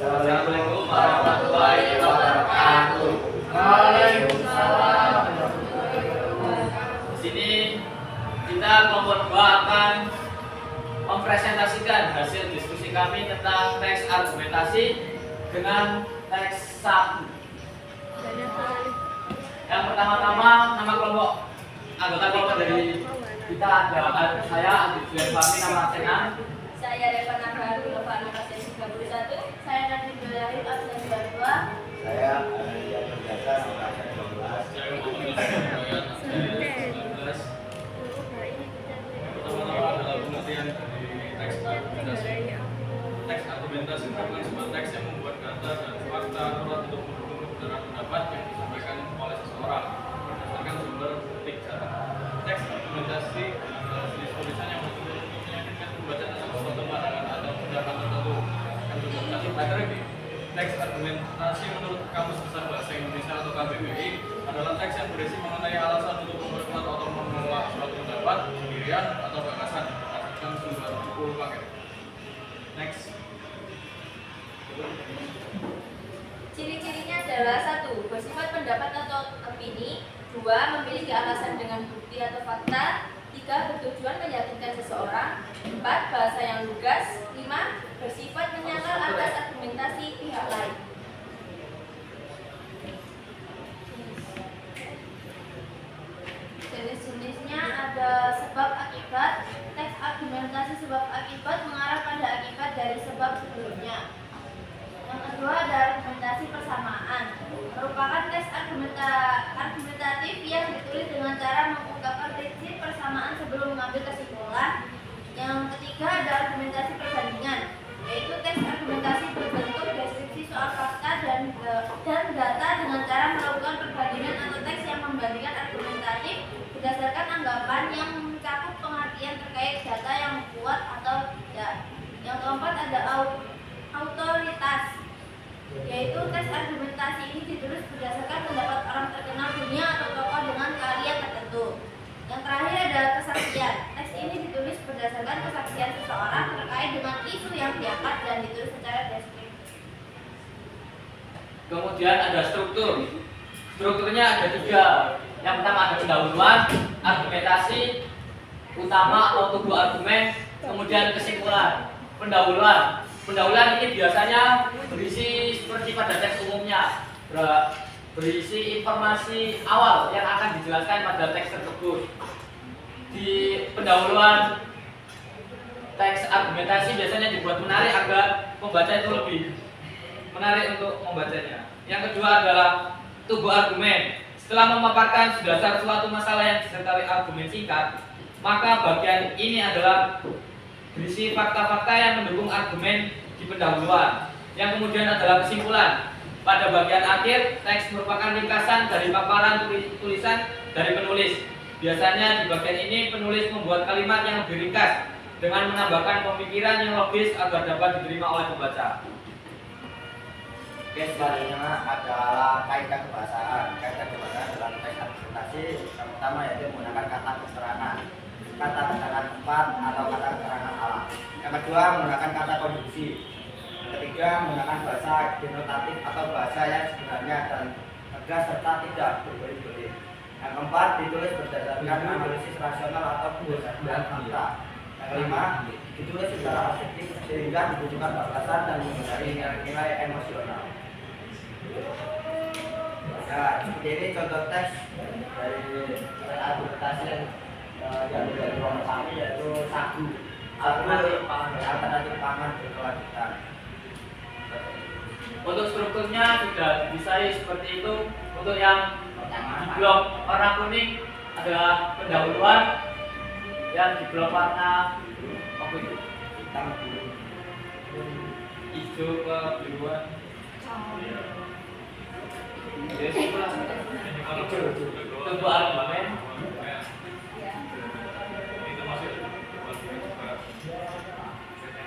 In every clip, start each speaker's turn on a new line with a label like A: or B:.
A: Assalamualaikum warahmatullahi wabarakatuh. Waalaikumsalam. Di sini kita kelompok 2 akan mempresentasikan hasil diskusi kami tentang teks argumentasi dengan teks saku. Yang pertama-tama, nama kelompok anggota kelompok dari kita ada saya Andi Julian Fahmi, nama Senan.
B: Saya Revana Baru, Novana absen 31. Saya Nabi Dulahid, absen 22.
C: Saya Aditya Berjasa, nomor absen 12.
D: Pertama-tama adalah pengertian dari teks argumentasi. Teks argumentasi merupakan sebuah teks yang membuat kata dan fakta akurat untuk mendukung kebenaran pendapat yang disampaikan oleh seseorang berdasarkan sumber data. Teks argumentasi adalah jenis tulisan yang betul-betul meyakinkan pembaca atas suatu pandangan atau pendapat tertentu. Untuk satu materi, teks argumentasi menurut Kamus Besar Bahasa Indonesia atau KBBI adalah teks yang berisi mengenai alasan untuk memperkuat atau menolak suatu pendapat, pendirian, atau gagasan berdasarkan sumber buku paket. Next.
B: Ciri-cirinya adalah 1. Bersifat pendapat atau opini. 2. Memiliki alasan dengan bukti atau fakta. 3. Bertujuan meyakinkan seseorang. 4. Bahasa yang lugas. 5. Bersifat menyangkal atas argumentasi pihak lain. Jenis-jenisnya ada sebab akibat. Teks argumentasi sebab akibat mengarah pada akibat dari sebab sebelumnya. Yang kedua ada argumentasi persamaan. Merupakan teks argumentatif yang ditulis dengan cara mengungkapkan prinsip persamaan sebelum mengambil kesimpulan. Yang ketiga ada argumentasi perbandingan, yaitu teks argumentasi berbentuk deskripsi soal fakta dan data dengan cara melakukan perbandingan atau teks yang membandingkan argumentatif berdasarkan anggapan yang mencakup pengertian terkait data yang kuat atau tidak. Yang keempat ada autoritas, yaitu teks argumentasi ini ditulis berdasarkan pendapat orang terkenal dunia atau tokoh dengan karya tertentu. Yang terakhir ada kesaksian. Teks ini ditulis berdasarkan kesaksian seseorang terkait dengan isu yang diangkat dan ditulis secara deskriptif.
A: Kemudian ada struktur. Strukturnya ada 3. Yang pertama ada pendahuluan, argumentasi utama atau tubuh argumen, kemudian kesimpulan. Pendahuluan ini biasanya berisi seperti pada teks umumnya, berisi informasi awal yang akan dijelaskan pada teks tersebut. Di pendahuluan teks argumentasi biasanya dibuat menarik agar pembaca itu lebih menarik untuk membacanya. Yang kedua adalah tubuh argumen. Setelah memaparkan dasar suatu masalah yang disertai argumen singkat, maka bagian ini adalah berisi fakta-fakta yang mendukung argumen di pendahuluan. Yang kemudian adalah kesimpulan. Pada bagian akhir, teks merupakan ringkasan dari paparan tulisan dari penulis. Biasanya di bagian ini penulis membuat kalimat yang lebih ringkas dengan menambahkan pemikiran yang logis agar dapat diterima oleh pembaca.
C: Oke, selanjutnya adalah kaidah kebahasaan. Kaidah kebahasaan dalam teks argumentasi yang pertama yaitu menggunakan kata keterangan, kata keterangan tempat atau kata keterangan alam. Yang kedua menggunakan kata konjungsi. Yang ketiga menggunakan bahasa denotatif atau bahasa yang sebenarnya dan tegas serta tidak berbelit-belit. Yang keempat ditulis berdasarkan analisis rasional atau berdasarkan fakta. Yang kelima ditulis secara objektif sehingga dibutuhkan batasan dan menghindari nilai emosional. Nah, seperti ini contoh teks dari argumentasi yang dari ruang kami yaitu sagu. Alternatif pangan berkelanjutan.
A: Untuk strukturnya sudah didesain seperti itu. Untuk yang di blok warna kuning adalah pendahuluan, yang di blok warna apa itu? Hitam biru, hijau ke biruan. Tubuh argumen.
D: Itu masuk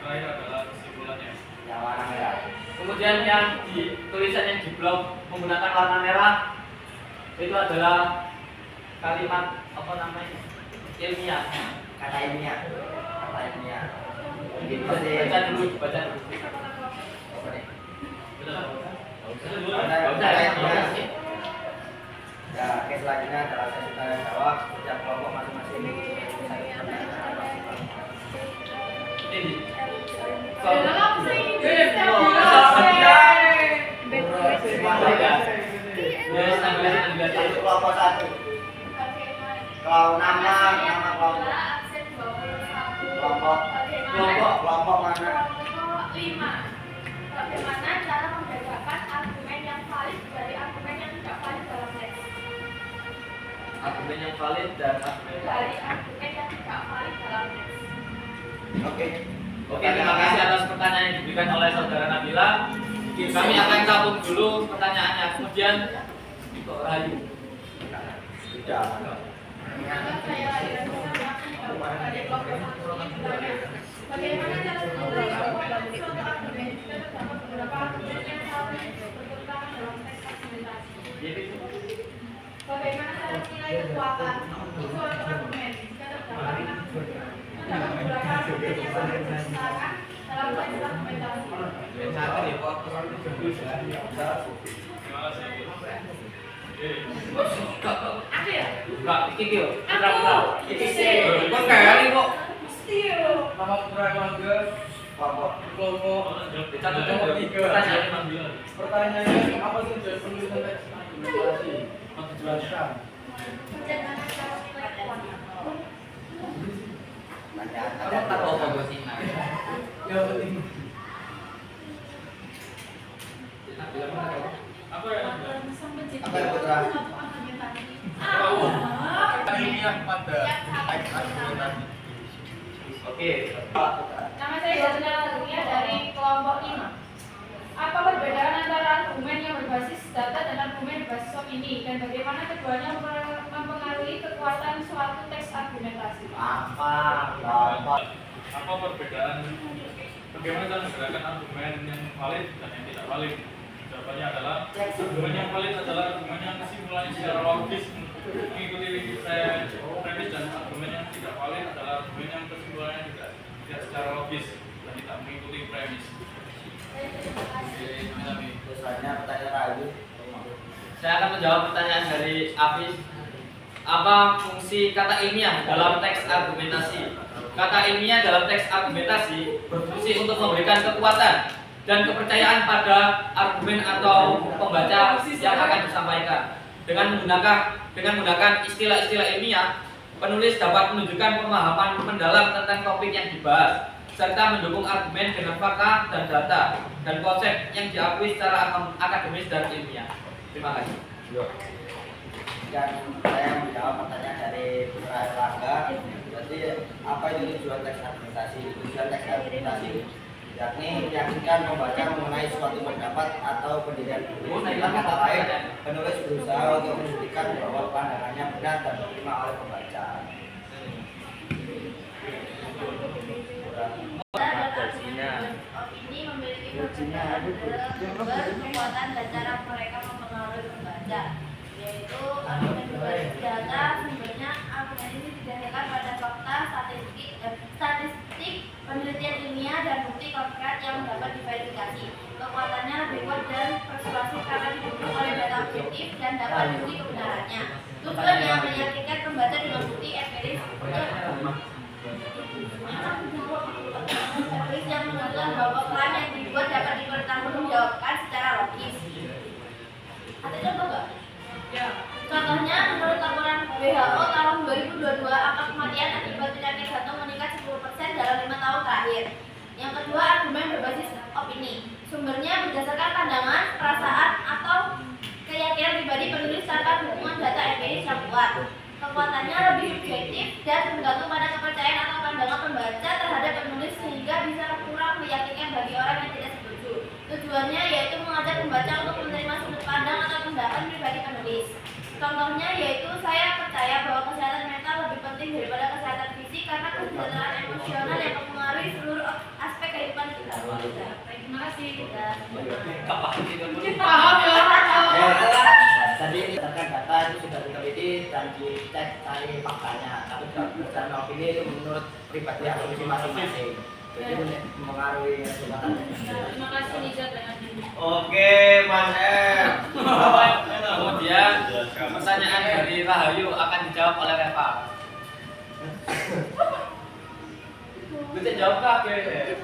D: terakhir adalah kesimpulannya.
C: Yang warna merah.
A: Kemudian yang di tulisan yang di blok menggunakan warna merah itu adalah kalimat apa namanya? Ilmiah.
C: Kata ilmiah. Kata ilmiah.
A: Baca dulu, baca dulu.
C: Kalau nama kelompok.
B: Absen 21.
C: Kelompok mana?
B: Kelompok 5. Bagaimana cara membedakan argumen yang valid dari argumen yang tidak valid dalam teks?
A: Argumen yang valid dan argumen
B: Dari argumen yang tidak valid dalam teks.
C: Oke.
A: Oke, terima kasih atas pertanyaan yang diberikan oleh saudara Nabila. Kami akan cabut dulu pertanyaannya, kemudian Kok Rahayu.
C: Tidak.
B: Bagaimana cara menilai kekuatan suatu argumen jika terdapat beberapa argumen yang saling bertentangan dalam teks argumentasi? Bagaimana cara menilai kekuatan suatu argumen jika terdapat beberapa argumen yang saling bertentangan dalam teks argumentasi? Aku ya?
A: Enggak, iki yo.
B: Aku.
A: Iki sih. Kok kali kok.
D: Nama putra keluarga kelompok pertanyaannya apa saja penulisan teks argumentasi? Jelaskan.
B: Bagaimana cara menilai kekuatan?
A: Kamu tahu apa gue sih?
D: Yang penting apa ya?
C: Apa ya Putra?
D: Ilmiah pada teks argumentasi.
A: Oke.
B: Nama saya Jasmine Lalunia dari kelompok 5. Apa perbedaan antara argumen yang berbasis data dan argumen berbasis opini dan bagaimana keduanya mempengaruhi kekuatan suatu teks argumentasi?
D: Apa perbedaan? Bagaimana cara menggerakkan argumen yang valid dan yang tidak valid? Jawabannya adalah argumen yang valid adalah argumen yang kesimpulannya secara logis mengikuti premis, dan argumen yang tidak valid adalah argumen yang kesimpulannya tidak secara logis dan tidak mengikuti premis.
C: Selanjutnya pertanyaan Rahayu.
A: Saya akan menjawab pertanyaan dari Afis. Apa fungsi kata ilmiah dalam teks argumentasi? Kata ilmiah dalam teks argumentasi berfungsi untuk memberikan kekuatan dan kepercayaan pada argumen atau pembaca yang akan disampaikan. Dengan menggunakan istilah-istilah ilmiah, penulis dapat menunjukkan pemahaman mendalam tentang topik yang dibahas, serta mendukung argumen dengan fakta dan data dan konsep yang diakui secara akademis dan ilmiah. Terima kasih.
C: Dan saya menjawab pertanyaan dari Putra Erlangga. Jadi apa itu tujuan teks argumentasi? Tujuan teks argumentasi yakni meyakinkan membaca mengenai suatu pendapat atau pendirian penulis. Dengan kata lain, penulis berusaha untuk membuktikan bahwa pandangannya benar dan diterima oleh pembaca.
B: Opini memiliki kekuatan dan cara mereka mempengaruhi pembaca, yaitu argumen berbasis data. Sumbernya argumen ini didasarkan pada fakta, statistik, penelitian ilmiah dan bukti konkret yang dapat diverifikasi. Kekuatannya lebih kuat dan persuasif karena didukung oleh data objektif dan dapat diuji kebenarannya. Tujuannya meyakinkan pembaca dengan bukti empiris yang menunjukkan bahwa klaim yang dibuat dapat dipertanggungjawabkan secara logis. Ada contoh nggak? Ya. Contohnya, menurut laporan WHO tahun 2022, angka kematian akibat penyakit jantung meningkat 10% dalam 5 tahun terakhir. Yang kedua, argumen berbasis opini. Sumbernya berdasarkan pandangan, perasaan, atau keyakinan pribadi penulis tanpa dukungan data empiris yang kuat. Kekuatannya lebih subjektif dan tergantung pada kepercayaan atau pandangan pembaca terhadap penulis sehingga bisa kurang meyakinkan bagi orang yang tidak setuju. Tujuannya yaitu mengajak pembaca untuk menerima sudut pandang atau pendapat pribadi penulis. Contohnya yaitu saya percaya bahwa kesehatan mental lebih penting daripada kesehatan fisik karena kesejahteraan emosional yang mempengaruhi seluruh aspek kehidupan kita. Terima kasih. Paham ya?
C: Tadi berdasarkan data itu sudah diteliti dan dicek cari faktanya, tapi berdasarkan opini itu menurut pribadi asumsi masing-masing. Jadi mempengaruhi kesempatannya.
B: Terima kasih Nizar dan Adi.
C: Oke, Mas M.
A: Kemudian pertanyaan dari Rahayu akan dijawab oleh Reva. Bisa jawab kakek.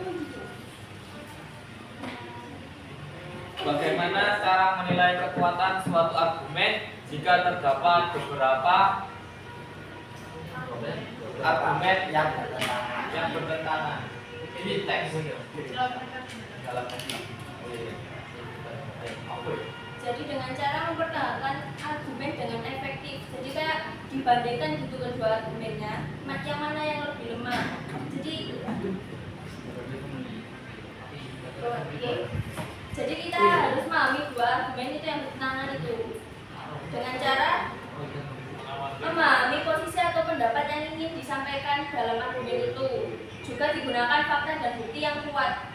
A: Bagaimana cara menilai kekuatan suatu argumen jika terdapat beberapa argumen
C: yang bertentangan.
A: yang bertentangan. Ini teks.
C: Dalam teks.
B: Jadi dengan cara mempertahankan argumen dengan efektif. Jadi kayak dibandingkan gitu kedua argumennya, yang mana yang lebih lemah. Jadi oke. Jadi kita harus memahami dua argumen itu yang bertentangan itu dengan cara memahami posisi atau pendapat yang ingin disampaikan dalam argumen itu. Juga digunakan fakta dan bukti yang kuat.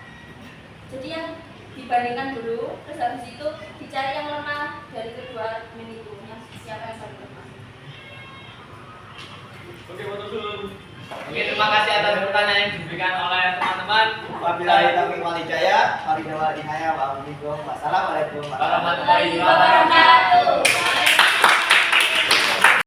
B: Jadi yang dibandingkan dulu, terus habis itu dicari yang lemah dari kedua argumen itu, yang siapa yang paling lemah.
D: Oke, foto dulu.
A: Oke, terima kasih atas pertanyaan yang diberikan oleh teman-teman.
C: Wabillahi taufiq wal hidayah. Wassalamualaikum warahmatullahi wabarakatuh.
A: Warahmatullahi wabarakatuh.